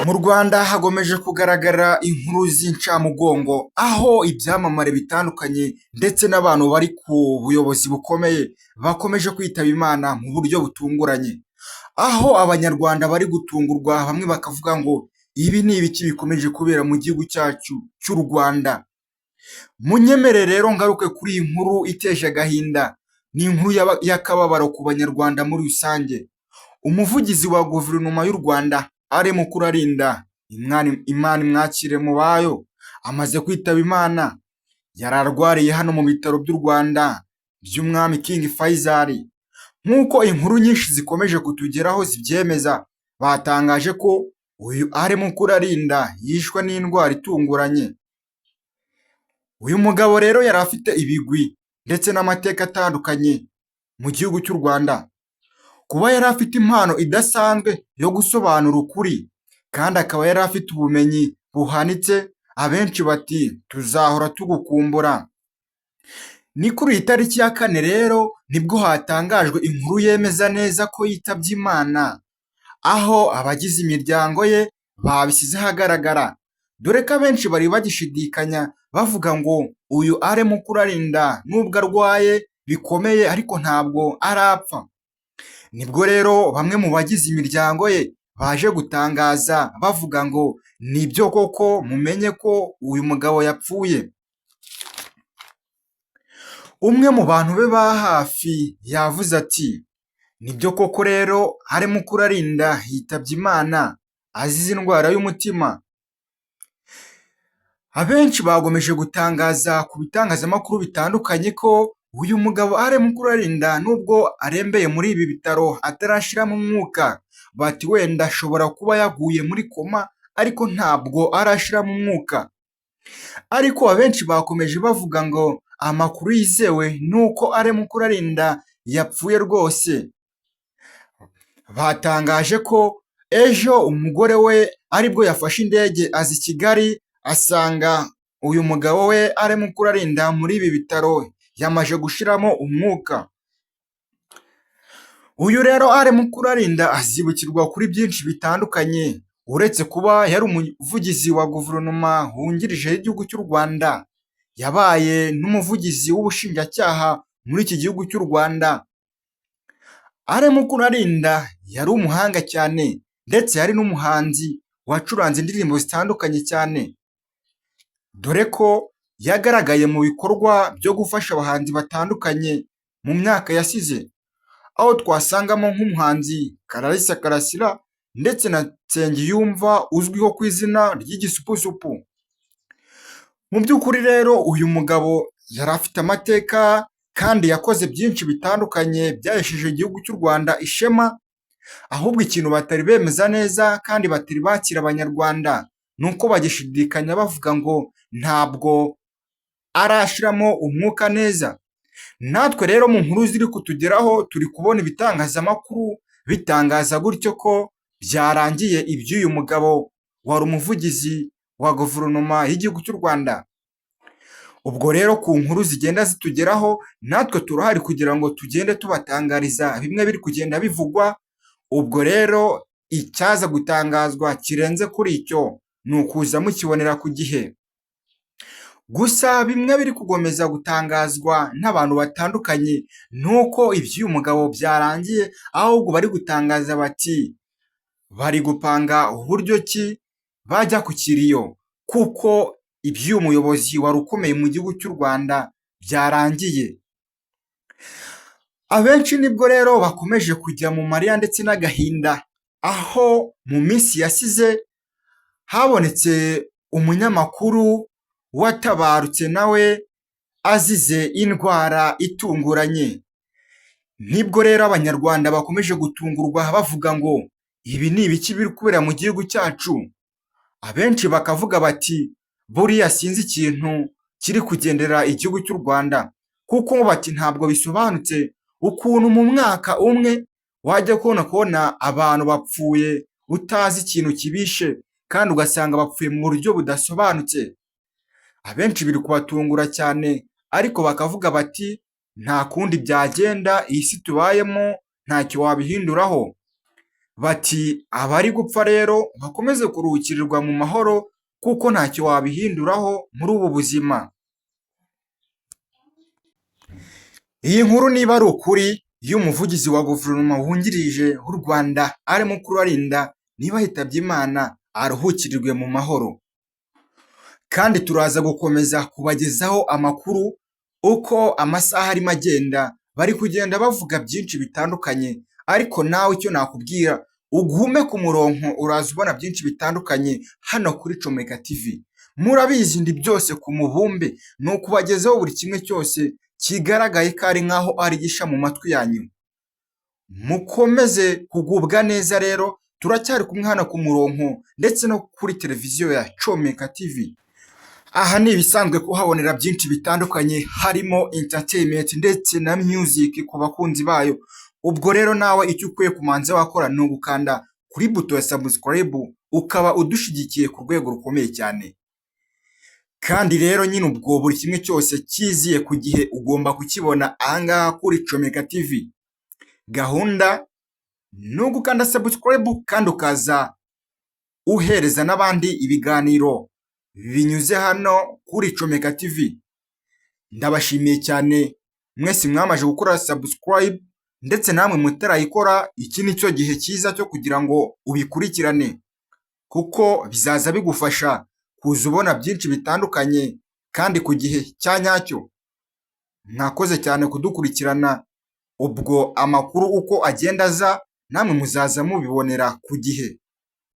Mu Rwanda hagomeje kugaragara inkuru z'incamugongo, aho ibyamamare bitandukanye ndetse n'abantu bari ku buyobozi bukomeye bakomeje kwitaba Imana mu buryo butunguranye, aho Abanyarwanda bari gutungurwa bamwe bakavuga ngo ibi ni ibiki bikomeje kubera mu gihugu cyacu cy'u Rwanda. Munyemere rero ngaruke kuri iyi nkuru iteje agahinda, ni inkuru y'akababaro ku Banyarwanda muri rusange. Umuvugizi wa guverinoma y'u Rwanda Ale Mukurarinda, Imana imwakire mu bayo, amaze kwitaba Imana. Yari arwariye hano mu bitaro by'u Rwanda by'Umwami King Faisal. Nk'uko inkuru nyinshi zikomeje kutugeraho zibyemeza, batangaje ko uyu Ale Mukurarinda yishwe n'indwara itunguranye. Uyu mugabo rero yari afite ibigwi ndetse n'amateka atandukanye mu gihugu cy'u Rwanda. Kuba yari afite impano idasanzwe yo gusobanura ukuri, kandi akaba yari afite ubumenyi buhanitse, abenshi bati tuzahora tugukumbura. Ni kuri iyi tariki ya 4 rero nibwo hatangajwe inkuru yemeza neza ko yitabye Imana, aho abagize imiryango ye babishyize ahagaragara, dore ko abenshi bari bagishidikanya bavuga ngo uyu Ale Mukurarinda nubwo arwaye bikomeye ariko ntabwo arapfa. Nibwo rero bamwe mu bagize imiryango ye baje gutangaza bavuga ngo nibyo koko mumenye ko uyu mugabo yapfuye. Umwe mu bantu be ba hafi yavuze ati nibyo koko rero Ale Mukurarinda yitabye Imana azize indwara y'umutima. Abenshi bagomeje gutangaza ku bitangazamakuru bitandukanye ko uyu mugabo Ale Mukurarinda nubwo arembeye muri ibi bitaro atarashiramo umwuka, bati wenda ashobora kuba yaguye muri koma ariko ntabwo arashiramo umwuka. Ariko abenshi bakomeje bavuga ngo amakuru yizewe nuko Ale Mukurarinda yapfuye rwose. Batangaje ko ejo umugore we aribwo yafashe indege aza i Kigali, asanga uyu mugabo we Ale Mukurarinda muri ibi bitaro yamaje gushiramo umwuka. Uyu rero Ale Mukurarinda azibukirwa kuri byinshi bitandukanye, uretse kuba yari umuvugizi wa guverinoma wungirije y'igihugu cy'u Rwanda, yabaye n'umuvugizi w'ubushinjacyaha muri iki gihugu cy'u Rwanda. Ale Mukurarinda yari umuhanga cyane ndetse yari n'umuhanzi wacuranze indirimbo zitandukanye cyane, dore ko yagaragaye mu bikorwa byo gufasha abahanzi batandukanye mu myaka yasize, aho twasangamo nk'umuhanzi Clarisse Karasira ndetse na Nsengiyumva uzwiho ku izina ry'Igisupusupu. Mu by'ukuri rero uyu mugabo yari afite amateka kandi yakoze byinshi bitandukanye byahesheje igihugu cy'u Rwanda ishema, ahubwo ikintu batari bemeza neza kandi batari bakira Abanyarwanda ni uko bagishidikanya bavuga ngo ntabwo arashiramo umwuka neza. Natwe rero mu nkuru ziri kutugeraho turi kubona ibitangazamakuru bitangaza gutyo ko byarangiye iby'uyu mugabo wari umuvugizi wa guverinoma y'igihugu cy'u Rwanda. Ubwo rero ku nkuru zigenda zitugeraho natwe turahari kugira ngo tugende tubatangariza bimwe biri kugenda bivugwa. Ubwo rero icyaza gutangazwa kirenze kuri icyo ni ukuza mukibonera ku gihe. Gusa bimwe biri kugomeza gutangazwa n'abantu batandukanye nuko iby'uyu mugabo byarangiye, ahubwo bari gutangaza bati bari gupanga uburyo ki bajya ku kiriyo, kuko iby'uyu muyobozi wari ukomeye mu gihugu cy'u Rwanda byarangiye. Abenshi nibwo rero bakomeje kujya mu marira ndetse n'agahinda, aho mu minsi yasize habonetse umunyamakuru watabarutse nawe azize indwara itunguranye. Nibwo rero Abanyarwanda bakomeje gutungurwa bavuga ngo ibi ni ibiki biri kubera mu gihugu cyacu. Abenshi bakavuga bati buriya sinzi ikintu kiri kugendera igihugu cy'u Rwanda, kuko bati ntabwo bisobanutse ukuntu mu mwaka umwe wajya kubona abantu bapfuye utazi ikintu kibishe, kandi ugasanga bapfuye mu buryo budasobanutse. Abenshi biri kubatungura cyane, ariko bakavuga bati nta kundi byagenda, iyi si tubayemo ntacyo wabihinduraho. Bati abari gupfa rero bakomeze kuruhukirirwa mu mahoro kuko ntacyo wabihinduraho muri ubu buzima. Iyi nkuru niba ari ukuri y'umuvugizi wa guverinoma wungirije w'u Rwanda arimo kurarinda niba yitabye Imana aruhukirirwe mu mahoro. Kandi turaza gukomeza kubagezaho amakuru uko amasaha arimo agenda, bari kugenda bavuga byinshi bitandukanye, ariko nawe icyo nakubwira ugume ku murongo uraza ubona byinshi bitandukanye hano kuri Comeka TV. Murabizi ndi byose ku mubumbe, ni ukubagezaho buri kimwe cyose kigaragaye ko ari nk'aho ari gisha mu matwi yanyu. Mukomeze kugubwa neza rero, turacyari kumwe hano ku murongo ndetse no kuri televiziyo ya Comeka TV. Aha ni ibisanzwe kuhabonera byinshi bitandukanye harimo entertainment ndetse na music ku bakunzi bayo. Ubwo rero nawe icyo ukwiye kumanza wakora ni ugukanda kuri buto ya subscribe ukaba udushigikiye ku rwego rukomeye cyane. Kandi rero nyine ubwo buri kimwe cyose kiziye ku gihe ugomba kukibona ahangaha kuri Comeka TV. Gahunda ni ugukanda subscribe kandi ukaza uhereza n'abandi ibiganiro binyuze hano kuri Comeka TV. Ndabashimiye cyane mwese mwamaje gukora subscribe ndetse namwe mutarayikora, iki ni cyo gihe cyiza cyo kugira ngo ubikurikirane kuko bizaza bigufasha kuza ubona byinshi bitandukanye kandi ku gihe cya nyacyo. Mwakoze cyane kudukurikirana, ubwo amakuru uko agenda aza namwe muzaza mubibonera ku gihe.